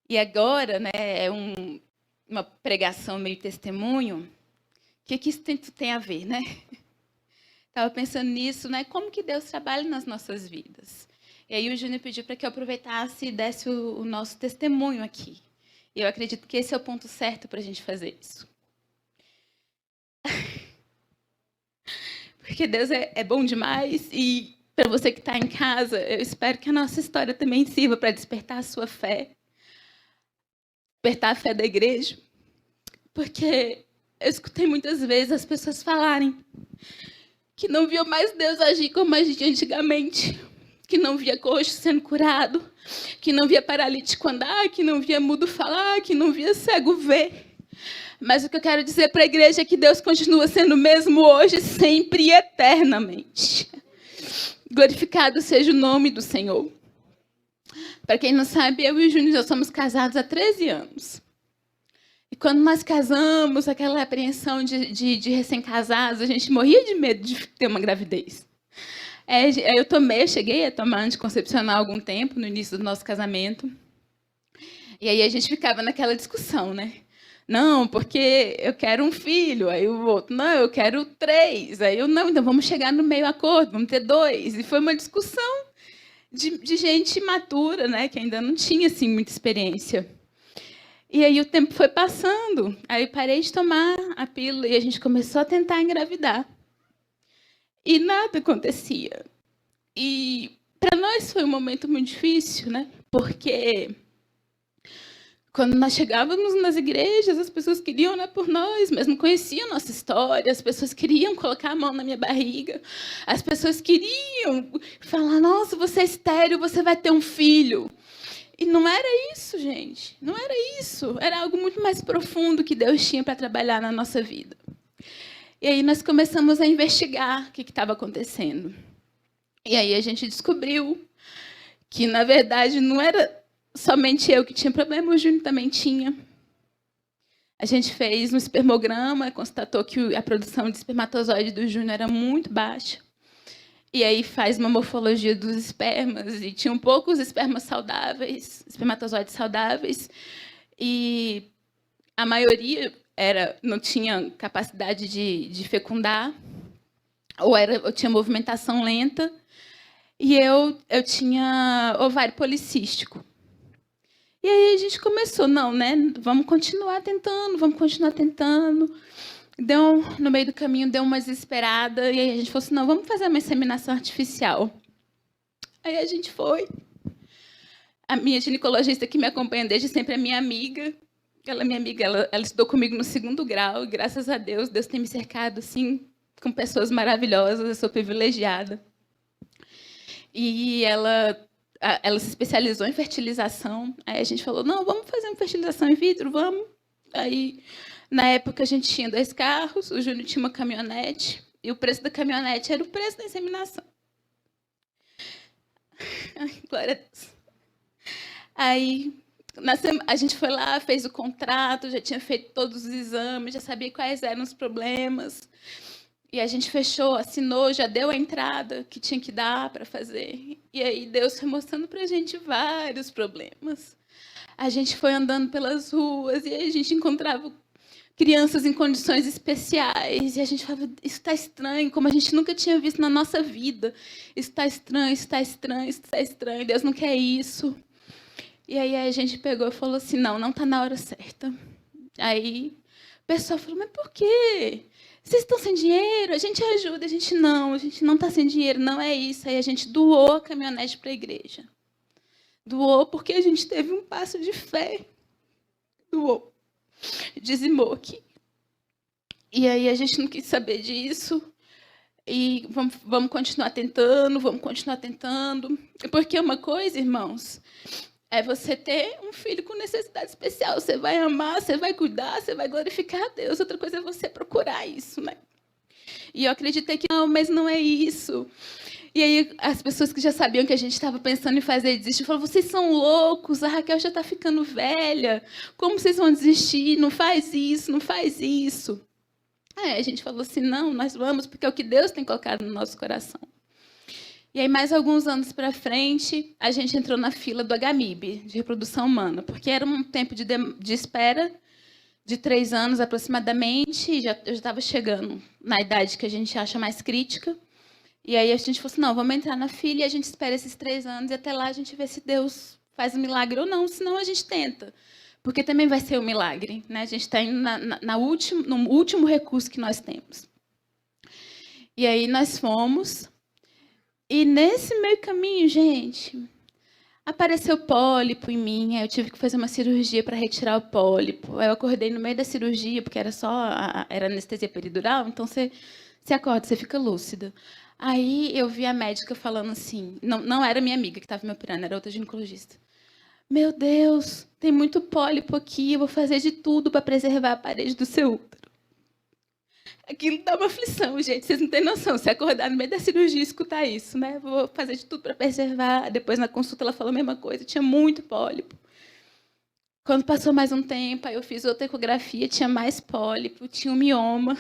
E agora, né, é uma pregação meio testemunho. O que isso tem a ver, né? Estava pensando nisso, né? Como que Deus trabalha nas nossas vidas. E aí o Júnior pediu para que eu aproveitasse e desse o nosso testemunho aqui. E eu acredito que esse é o ponto certo para a gente fazer isso. Porque Deus é bom demais e para você que está em casa, eu espero que a nossa história também sirva para despertar a sua fé, despertar a fé da igreja, porque eu escutei muitas vezes as pessoas falarem que não viam mais Deus agir como agia antigamente, que não via coxo sendo curado, que não via paralítico andar, que não via mudo falar, que não via cego ver. Mas o que eu quero dizer para a igreja é que Deus continua sendo o mesmo hoje, sempre e eternamente. Glorificado seja o nome do Senhor. Para quem não sabe, eu e o Júnior já somos casados há 13 anos. E quando nós casamos, aquela apreensão de recém-casados, a gente morria de medo de ter uma gravidez. Eu cheguei a tomar anticoncepcional há algum tempo, no início do nosso casamento. E aí a gente ficava naquela discussão, né? Não, porque eu quero um filho. Aí o outro, não, eu quero 3. Aí eu, não, então vamos chegar no meio acordo, vamos ter 2. E foi uma discussão de gente imatura, né? Que ainda não tinha, assim, muita experiência. E aí o tempo foi passando. Aí parei de tomar a pílula e a gente começou a tentar engravidar. E nada acontecia. E para nós foi um momento muito difícil, né? Porque quando nós chegávamos nas igrejas, as pessoas queriam orar por nós, mas não conheciam a nossa história, as pessoas queriam colocar a mão na minha barriga, as pessoas queriam falar, nossa, você é estéril, você vai ter um filho. E não era isso, gente, não era isso, era algo muito mais profundo que Deus tinha para trabalhar na nossa vida. E aí nós começamos a investigar o que estava acontecendo. E aí a gente descobriu que, na verdade, não era somente eu que tinha problema, o Júnior também tinha. A gente fez um espermograma, constatou que a produção de espermatozoide do Júnior era muito baixa. E aí faz uma morfologia dos espermas, e tinham poucos espermas saudáveis, espermatozoides saudáveis, e a maioria não tinha capacidade de fecundar, ou tinha movimentação lenta, e eu tinha ovário policístico. E aí a gente começou, não, né? Vamos continuar tentando, no meio do caminho, deu uma desesperada, e aí a gente falou assim, não, vamos fazer uma inseminação artificial. Aí a gente foi. A minha ginecologista que me acompanha desde sempre é minha amiga. Ela é minha amiga, ela estudou comigo no 2º grau, e graças a Deus, Deus tem me cercado, assim, com pessoas maravilhosas, eu sou privilegiada. E ela se especializou em fertilização. Aí a gente falou, não, vamos fazer uma fertilização in vitro, vamos. Aí, na época, a gente tinha 2 carros, o Júnior tinha uma caminhonete, e o preço da caminhonete era o preço da inseminação. Ai, glória a Deus. Aí, a gente foi lá, fez o contrato, já tinha feito todos os exames, já sabia quais eram os problemas. E a gente fechou, assinou, já deu a entrada que tinha que dar para fazer. E aí Deus foi mostrando para a gente vários problemas. A gente foi andando pelas ruas e aí a gente encontrava crianças em condições especiais. E a gente falava, isso está estranho, como a gente nunca tinha visto na nossa vida. Isso está estranho, isso está estranho, isso está estranho. Deus não quer isso. E aí a gente pegou e falou assim, não está na hora certa. Aí o pessoal falou, mas por quê? Vocês estão sem dinheiro? A gente ajuda. A gente não está sem dinheiro, não é isso. Aí a gente doou a caminhonete para a igreja. Doou porque a gente teve um passo de fé. Doou. Dizimou aqui. E aí a gente não quis saber disso. E vamos continuar tentando, Porque uma coisa, irmãos, é você ter um filho com necessidade especial. Você vai amar, você vai cuidar, você vai glorificar a Deus. Outra coisa é você procurar isso, né? E eu acreditei que não, mas não é isso. E aí as pessoas que já sabiam que a gente estava pensando em fazer desistir, falaram, vocês são loucos, a Raquel já está ficando velha. Como vocês vão desistir? Não faz isso, não faz isso. A gente falou assim, não, nós vamos, porque é o que Deus tem colocado no nosso coração. E aí, mais alguns anos para frente, a gente entrou na fila do HMIB, de reprodução humana, porque era um tempo de espera de 3 anos aproximadamente, e eu já estava chegando na idade que a gente acha mais crítica. E aí a gente falou assim, não, vamos entrar na fila e a gente espera esses 3 anos, e até lá a gente vê se Deus faz um milagre ou não, senão a gente tenta. Porque também vai ser um milagre, né? A gente está indo no último recurso que nós temos. E aí nós fomos, e nesse meio caminho, gente, apareceu pólipo em mim, aí eu tive que fazer uma cirurgia para retirar o pólipo. Aí eu acordei no meio da cirurgia, porque era anestesia peridural, então você acorda, você fica lúcida. Aí eu vi a médica falando assim, não era minha amiga que estava me operando, era outra ginecologista. Meu Deus, tem muito pólipo aqui, eu vou fazer de tudo para preservar a parede do seu útero. Aquilo dá uma aflição, gente, vocês não têm noção. Se acordar no meio da cirurgia e escutar isso, né? Vou fazer de tudo para preservar. Depois, na consulta, ela falou a mesma coisa, tinha muito pólipo. Quando passou mais um tempo, aí eu fiz outra ecografia, tinha mais pólipo, tinha um mioma.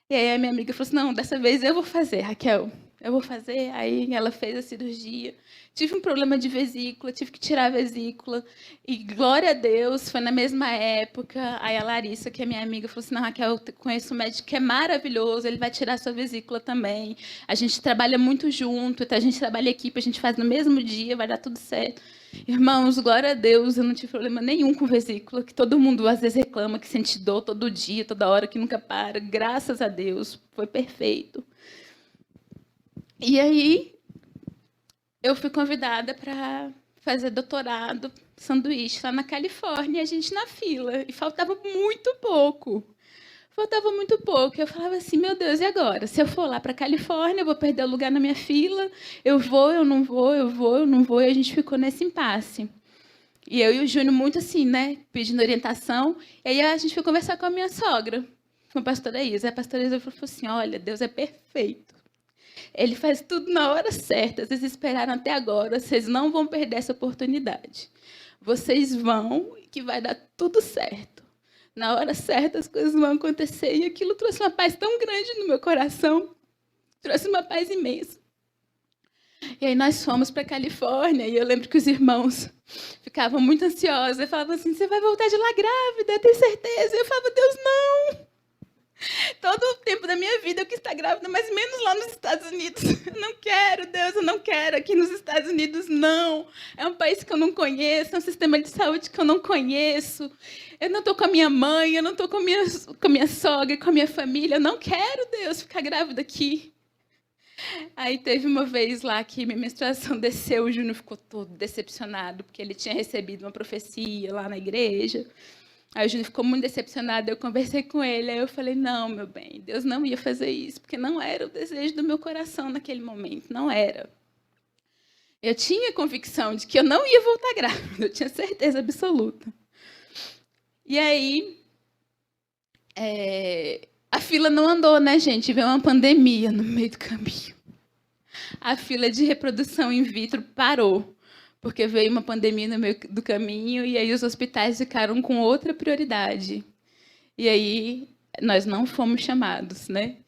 E aí a minha amiga falou assim, não, dessa vez eu vou fazer, Raquel, eu vou fazer. Aí ela fez a cirurgia. Tive um problema de vesícula, tive que tirar a vesícula. E, glória a Deus, foi na mesma época. Aí a Larissa, que é minha amiga, falou assim, não, Raquel, eu conheço um médico que é maravilhoso, ele vai tirar a sua vesícula também. A gente trabalha muito junto, então a gente trabalha em equipe, a gente faz no mesmo dia, vai dar tudo certo. Irmãos, glória a Deus, eu não tive problema nenhum com vesícula, que todo mundo às vezes reclama que sente dor todo dia, toda hora, que nunca para. Graças a Deus, foi perfeito. E aí, eu fui convidada para fazer doutorado sanduíche lá na Califórnia, a gente na fila, e faltava muito pouco. Faltava muito pouco. Eu falava assim, meu Deus, e agora? Se eu for lá para a Califórnia, eu vou perder o lugar na minha fila, eu vou, eu não vou, eu vou, eu não vou, e a gente ficou nesse impasse. E eu e o Júnior muito assim, né, pedindo orientação, e aí a gente foi conversar com a minha sogra, com a pastora Isa. A pastora Isa falou assim, olha, Deus é perfeito. Ele faz tudo na hora certa. Vocês esperaram até agora, vocês não vão perder essa oportunidade. Vocês vão, que vai dar tudo certo. Na hora certa, as coisas vão acontecer. E aquilo trouxe uma paz tão grande no meu coração. Trouxe uma paz imensa. E aí nós fomos para a Califórnia, e eu lembro que os irmãos ficavam muito ansiosos. Eu falava assim, você vai voltar de lá grávida, tem certeza? E eu falava, Deus, não! Todo o tempo da minha vida eu quis estar grávida, mas menos lá nos Estados Unidos. Eu não quero, Deus, eu não quero. Aqui nos Estados Unidos, não. É um país que eu não conheço, é um sistema de saúde que eu não conheço. Eu não estou com a minha mãe, eu não estou com a minha sogra, com a minha família. Eu não quero, Deus, ficar grávida aqui. Aí teve uma vez lá que minha menstruação desceu, o Júnior ficou todo decepcionado, porque ele tinha recebido uma profecia lá na igreja. Aí o Júnior ficou muito decepcionado, eu conversei com ele, aí eu falei, não, meu bem, Deus não ia fazer isso, porque não era o desejo do meu coração naquele momento, não era. Eu tinha convicção de que eu não ia voltar grávida, eu tinha certeza absoluta. E aí, a fila não andou, né, gente? Veio uma pandemia no meio do caminho. A fila de reprodução in vitro parou, porque veio uma pandemia no meio do caminho, e aí os hospitais ficaram com outra prioridade. E aí nós não fomos chamados, né?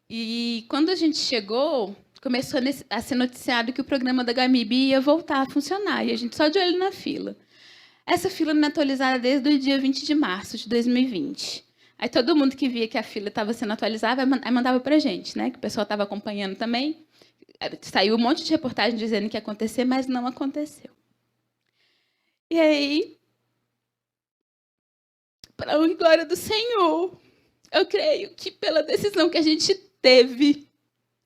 E quando a gente chegou, começou a ser noticiado que o programa da Gamib ia voltar a funcionar, e a gente só de olho na fila. Essa fila não é atualizada desde o dia 20 de março de 2020. Aí todo mundo que via que a fila estava sendo atualizada, aí mandava para a gente, né? Que o pessoal estava acompanhando também. Saiu um monte de reportagem dizendo que ia acontecer, mas não aconteceu. E aí, para a glória do Senhor, eu creio que pela decisão que a gente teve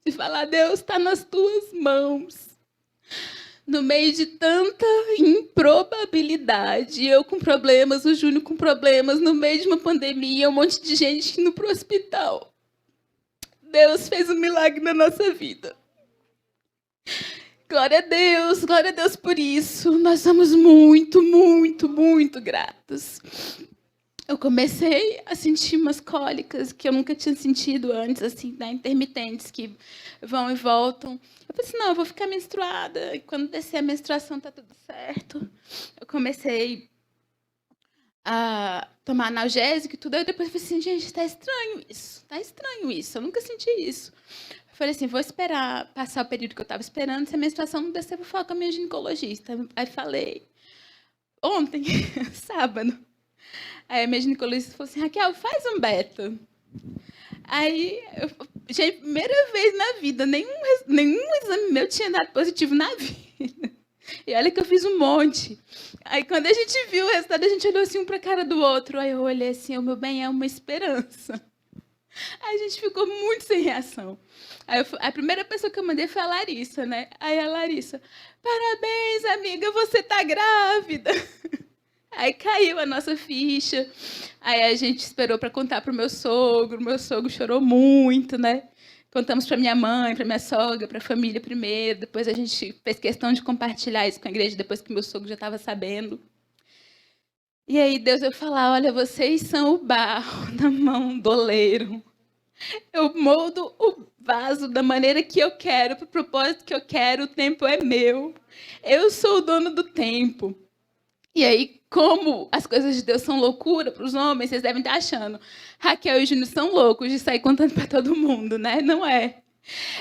de falar, Deus, está nas tuas mãos. No meio de tanta improbabilidade, eu com problemas, o Júnior com problemas, no meio de uma pandemia, um monte de gente indo para o hospital. Deus fez um milagre na nossa vida. Glória a Deus por isso. Nós somos muito, muito, muito gratos. Eu comecei a sentir umas cólicas que eu nunca tinha sentido antes, assim, né, intermitentes, que vão e voltam. Eu pensei, não, eu vou ficar menstruada, e quando descer a menstruação tá tudo certo. Eu comecei a tomar analgésico e tudo, aí depois eu falei assim, gente, tá estranho isso, eu nunca senti isso. falei assim, vou esperar passar o período que eu estava esperando, se a menstruação não descer, vou falar com a minha ginecologista. Aí falei, ontem, sábado. Aí a minha ginecologista falou assim, Raquel, faz um beta. Aí, gente, primeira vez na vida, nenhum exame meu tinha dado positivo na vida. E olha que eu fiz um monte. Aí, quando a gente viu o resultado, a gente olhou assim um para a cara do outro. Aí eu olhei assim, o meu bem é uma esperança. Aí a gente ficou muito sem reação. Aí a primeira pessoa que eu mandei foi a Larissa, né? Aí a Larissa, parabéns, amiga, você tá grávida. Aí caiu a nossa ficha. Aí a gente esperou para contar para o meu sogro chorou muito, né? Contamos para minha mãe, para minha sogra, para a família primeiro. Depois a gente fez questão de compartilhar isso com a igreja, depois que meu sogro já estava sabendo. E aí Deus vai falar, olha, vocês são o barro na mão do oleiro. Eu moldo o vaso da maneira que eu quero, para o propósito que eu quero, o tempo é meu. Eu sou o dono do tempo. E aí, como as coisas de Deus são loucura para os homens, vocês devem estar achando, Raquel e Júnior são loucos de sair contando para todo mundo, né? Não é.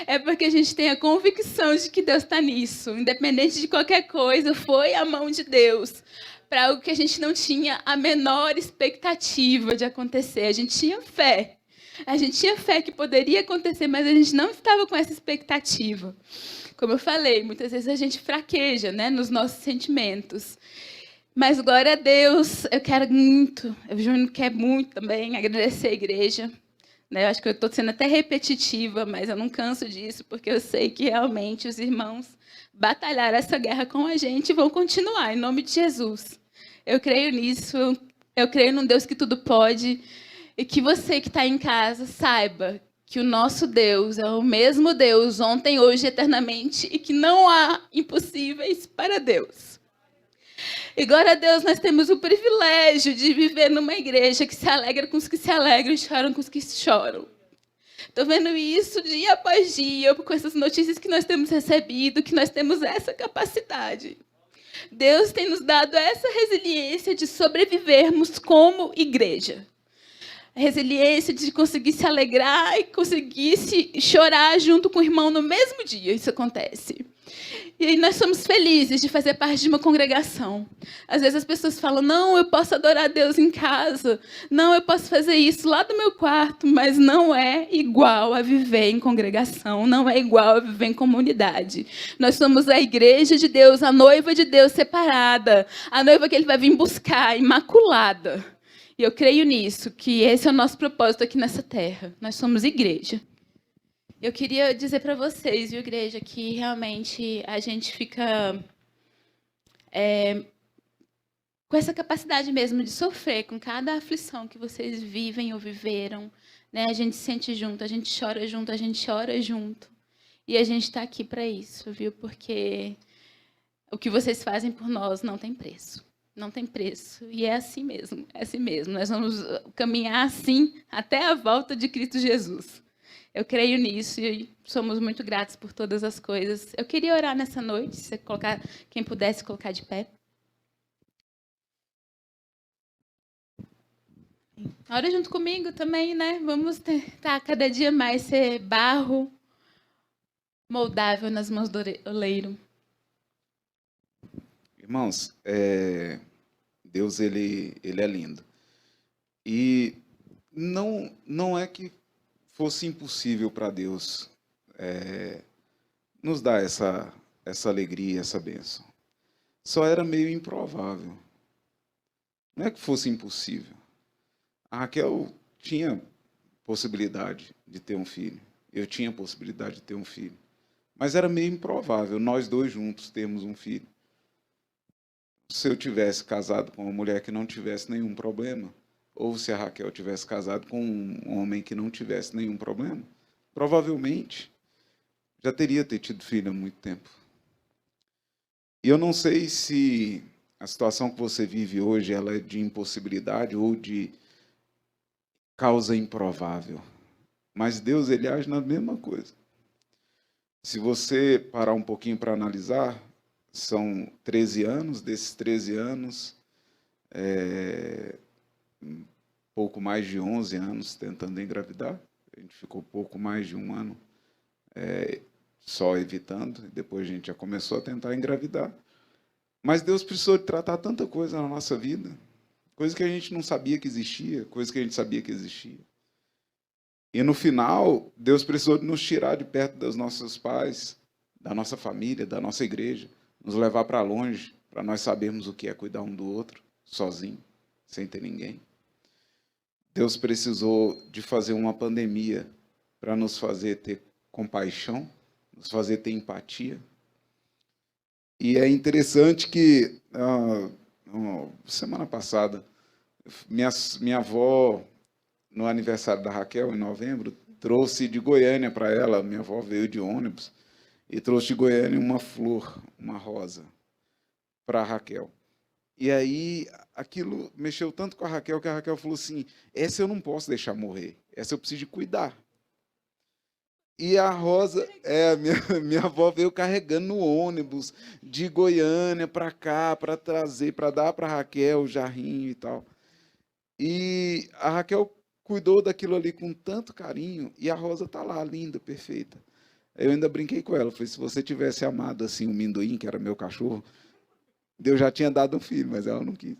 É porque a gente tem a convicção de que Deus está nisso. Independente de qualquer coisa, foi a mão de Deus para algo que a gente não tinha a menor expectativa de acontecer. A gente tinha fé. A gente tinha fé que poderia acontecer, mas a gente não estava com essa expectativa. Como eu falei, muitas vezes a gente fraqueja, né, nos nossos sentimentos. Mas, glória a Deus, eu quero muito, o Júnior quer muito também agradecer a igreja. Né? Eu acho que eu estou sendo até repetitiva, mas eu não canso disso, porque eu sei que realmente os irmãos batalharam essa guerra com a gente e vão continuar, em nome de Jesus. Eu creio nisso, eu creio num Deus que tudo pode, e que você que está em casa saiba que o nosso Deus é o mesmo Deus, ontem, hoje, eternamente, e que não há impossíveis para Deus. E glória a Deus, nós temos o privilégio de viver numa igreja que se alegra com os que se alegram e choram com os que choram. Estou vendo isso dia após dia, com essas notícias que nós temos recebido, que nós temos essa capacidade. Deus tem nos dado essa resiliência de sobrevivermos como igreja. A resiliência de conseguir se alegrar e conseguir se chorar junto com o irmão no mesmo dia. Isso acontece. E aí nós somos felizes de fazer parte de uma congregação. Às vezes as pessoas falam, não, eu posso adorar a Deus em casa. Não, eu posso fazer isso lá do meu quarto. Mas não é igual a viver em congregação. Não é igual a viver em comunidade. Nós somos a igreja de Deus, a noiva de Deus separada. A noiva que Ele vai vir buscar, imaculada. E eu creio nisso, que esse é o nosso propósito aqui nessa terra. Nós somos igreja. Eu queria dizer para vocês, viu, igreja, que realmente a gente fica com essa capacidade mesmo de sofrer com cada aflição que vocês vivem ou viveram. Né? A gente sente junto, a gente chora junto, a gente ora junto. E a gente está aqui para isso, viu? Porque o que vocês fazem por nós não tem preço. Não tem preço. E é assim mesmo, é assim mesmo. Nós vamos caminhar assim até a volta de Cristo Jesus. Eu creio nisso e somos muito gratos por todas as coisas. Eu queria orar nessa noite, se colocar, quem pudesse colocar de pé. Ora junto comigo também, né? Vamos tentar cada dia mais ser barro moldável nas mãos do oleiro. Irmãos, Deus ele é lindo. E não é que fosse impossível para Deus nos dar essa alegria, essa bênção. Só era meio improvável. Não é que fosse impossível. A Raquel tinha possibilidade de ter um filho. Eu tinha possibilidade de ter um filho. Mas era meio improvável nós dois juntos termos um filho. Se eu tivesse casado com uma mulher que não tivesse nenhum problema, ou se a Raquel tivesse casado com um homem que não tivesse nenhum problema, provavelmente já teria tido filho há muito tempo. E eu não sei se a situação que você vive hoje ela é de impossibilidade ou de causa improvável. Mas Deus, ele age na mesma coisa. Se você parar um pouquinho para analisar, são 13 anos, desses 13 anos, pouco mais de 11 anos tentando engravidar. A gente ficou pouco mais de um ano só evitando, depois a gente já começou a tentar engravidar. Mas Deus precisou de tratar tanta coisa na nossa vida, coisa que a gente não sabia que existia, coisa que a gente sabia que existia. E no final, Deus precisou de nos tirar de perto dos nossos pais, da nossa família, da nossa igreja, nos levar para longe, para nós sabermos o que é cuidar um do outro, sozinho, sem ter ninguém. Deus precisou de fazer uma pandemia para nos fazer ter compaixão, nos fazer ter empatia. E é interessante que, semana passada, minha avó, no aniversário da Raquel, em novembro, trouxe de Goiânia para ela, minha avó veio de ônibus, e trouxe de Goiânia uma flor, uma rosa, para a Raquel. E aí, aquilo mexeu tanto com a Raquel, que a Raquel falou assim, essa eu não posso deixar morrer, essa eu preciso de cuidar. E a rosa, minha avó veio carregando no ônibus, de Goiânia para cá, para trazer, para dar para a Raquel o jarrinho e tal. E a Raquel cuidou daquilo ali com tanto carinho, e a rosa está lá, linda, perfeita. Eu ainda brinquei com ela, falei, se você tivesse amado assim o Minduim, que era meu cachorro, Deus já tinha dado um filho, mas ela não quis.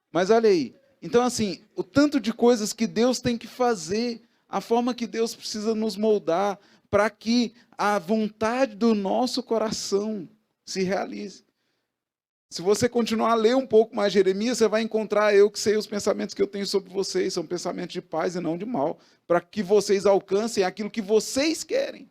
Mas olha aí, então assim, o tanto de coisas que Deus tem que fazer, a forma que Deus precisa nos moldar, para que a vontade do nosso coração se realize. Se você continuar a ler um pouco mais Jeremias, você vai encontrar eu que sei os pensamentos que eu tenho sobre vocês, são pensamentos de paz e não de mal, para que vocês alcancem aquilo que vocês querem.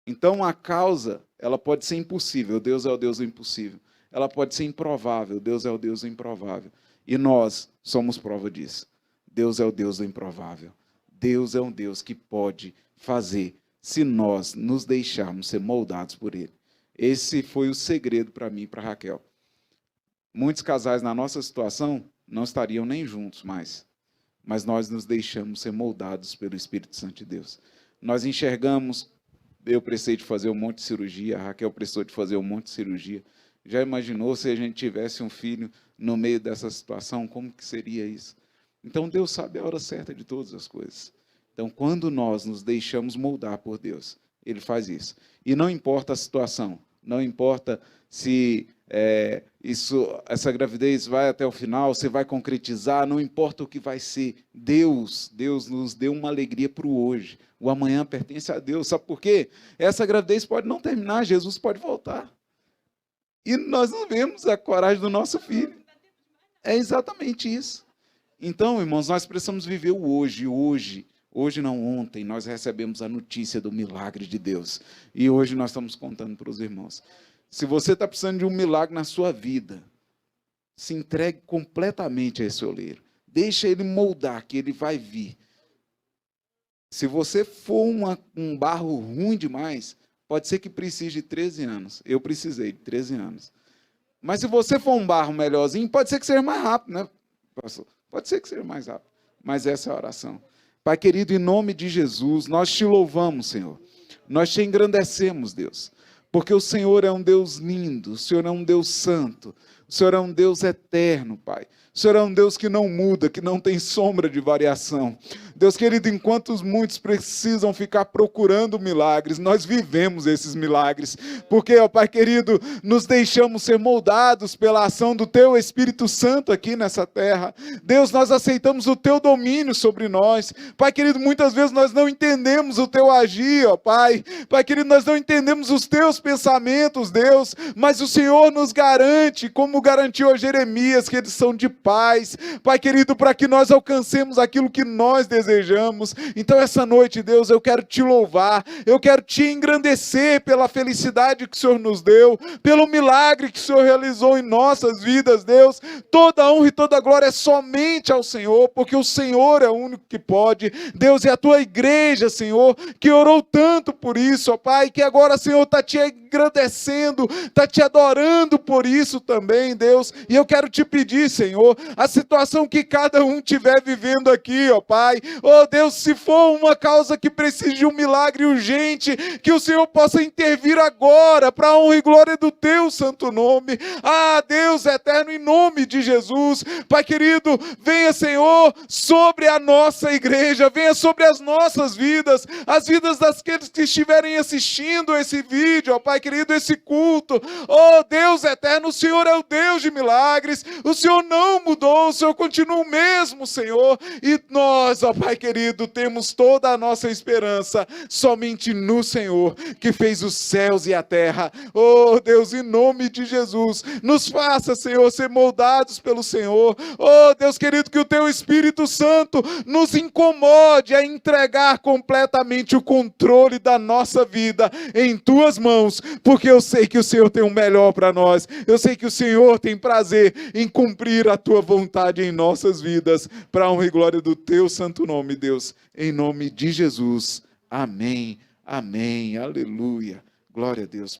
Então a causa, ela pode ser impossível, Deus é o Deus do impossível. Ela pode ser improvável, Deus é o Deus do improvável. E nós somos prova disso. Deus é o Deus do improvável. Deus é um Deus que pode fazer, se nós nos deixarmos ser moldados por Ele. Esse foi o segredo para mim e para Raquel. Muitos casais na nossa situação não estariam nem juntos mais, mas nós nos deixamos ser moldados pelo Espírito Santo de Deus. Nós enxergamos, eu precisei de fazer um monte de cirurgia, a Raquel precisou de fazer um monte de cirurgia. Já imaginou se a gente tivesse um filho no meio dessa situação, como que seria isso? Então Deus sabe a hora certa de todas as coisas. Então quando nós nos deixamos moldar por Deus, Ele faz isso. E não importa a situação, não importa se essa gravidez vai até o final, se vai concretizar, não importa o que vai ser. Deus nos deu uma alegria para o hoje. O amanhã pertence a Deus. Sabe por quê? Essa gravidez pode não terminar, Jesus pode voltar. E nós não vemos a coragem do nosso filho. É exatamente isso. Então, irmãos, nós precisamos viver o hoje. Hoje não, ontem, nós recebemos a notícia do milagre de Deus. E hoje nós estamos contando para os irmãos. Se você está precisando de um milagre na sua vida, se entregue completamente a esse oleiro. Deixa ele moldar, que ele vai vir. Se você for um barro ruim demais, pode ser que precise de 13 anos. Eu precisei de 13 anos. Mas se você for um barro melhorzinho, pode ser que seja mais rápido, né, pastor? Pode ser que seja mais rápido. Mas essa é a oração. Pai querido, em nome de Jesus, nós te louvamos, Senhor. Nós te engrandecemos, Deus. Porque o Senhor é um Deus lindo, o Senhor é um Deus santo, o Senhor é um Deus eterno, Pai. O Senhor é um Deus que não muda, que não tem sombra de variação. Deus querido, enquanto muitos precisam ficar procurando milagres, nós vivemos esses milagres. Porque, ó Pai querido, nos deixamos ser moldados pela ação do Teu Espírito Santo aqui nessa terra. Deus, nós aceitamos o Teu domínio sobre nós. Pai querido, muitas vezes nós não entendemos o Teu agir, ó Pai. Pai querido, nós não entendemos os Teus pensamentos, Deus. Mas o Senhor nos garante, como garantiu a Jeremias, que eles são de paz, Pai querido, para que nós alcancemos aquilo que nós desejamos. Então essa noite, Deus, eu quero te louvar, eu quero te engrandecer pela felicidade que o Senhor nos deu, pelo milagre que o Senhor realizou em nossas vidas, Deus. Toda honra e toda glória é somente ao Senhor, porque o Senhor é o único que pode, Deus, e a tua igreja, Senhor, que orou tanto por isso, ó Pai, que agora, Senhor, está te agradecendo, está te adorando por isso também, Deus. E eu quero te pedir, Senhor, a situação que cada um estiver vivendo aqui, ó Pai, ó Deus, se for uma causa que precise de um milagre urgente, que o Senhor possa intervir agora, para a honra e glória do Teu santo nome. Ah, Deus eterno, em nome de Jesus. Pai querido, venha, Senhor, sobre a nossa igreja, venha sobre as nossas vidas, as vidas daqueles que estiverem assistindo esse vídeo, ó Pai querido, esse culto. Oh Deus eterno, o Senhor é o Deus de milagres, o Senhor não mudou, o Senhor continua o mesmo, Senhor, e nós, ó Pai querido, temos toda a nossa esperança somente no Senhor, que fez os céus e a terra. Oh Deus, em nome de Jesus, nos faça, Senhor, ser moldados pelo Senhor. Oh Deus querido, que o Teu Espírito Santo nos incomode a entregar completamente o controle da nossa vida em Tuas mãos, porque eu sei que o Senhor tem o melhor para nós, eu sei que o Senhor tem prazer em cumprir a Tua vontade em nossas vidas, para a honra e glória do Teu santo nome, Deus, em nome de Jesus. Amém, amém, aleluia, glória a Deus.